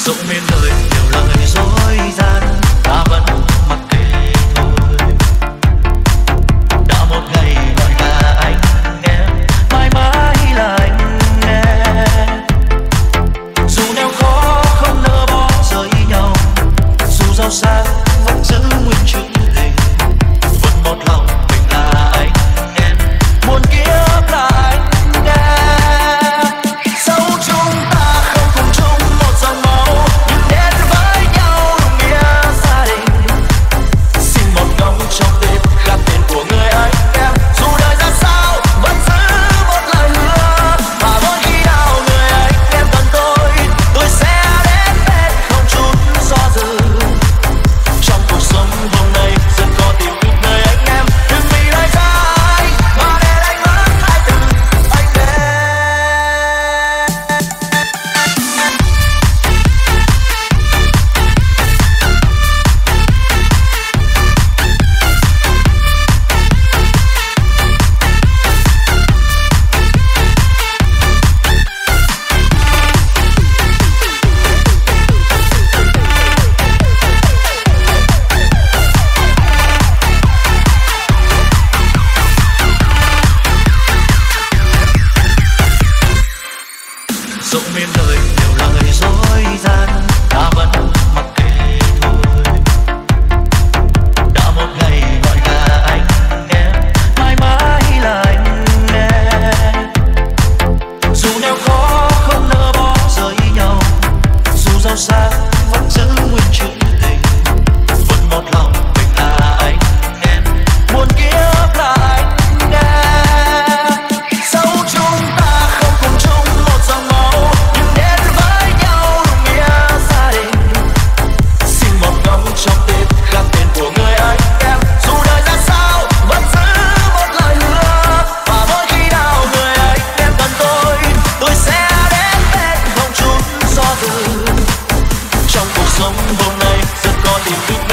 dẫu miên đời nhiều lời dối gian, ta vẫn mặc kệ thôi. Đã một ngày gọi là anh em, mãi mãi là anh em. Dù nghèo khó không nỡ bỏ rời nhau, dù giàu sang vẫn giữ nguyên chữ tình, vẫn một lòng mình là anh em, muôn kiếp là anh em. Dẫu chúng ta không cùng chung một dòng máu, nhưng đến với nhau đúng nghĩa gia đình. Xin một góc trong tim gác tên của người anh em, dù đời ra sao vẫn giữ một lời hứa. Và mỗi khi nào người anh em cần tôi sẽ đến bên không chút do dự. Trong cuộc sống hôm nay rất có tìm được người anh em, đừng vì lời ra anh mà để đánh mất hai từ anh em. Dẫu miên đời nhiều lời dối gian, ta vẫn mặc kệ thôi. Đã một ngày gọi là anh em, mãi mãi là anh em. Dù nghèo khó không nỡ bỏ rời nhau, dù giàu sang vẫn giữ nguyên chữ tình, vẫn một lòng mình là anh em, muôn kiếp là anh em. Dẫu chúng ta không cùng chung một dòng máu, nhưng đến với nhau đúng nghĩa gia đình. Xin một góc trong tim gác tên của người anh em, dù đời ra sao vẫn giữ một lời hứa. Và mỗi khi nào người anh em cần tôi sẽ đến bên không chút do dự. Trong cuộc sống hôm nay rất có tìm được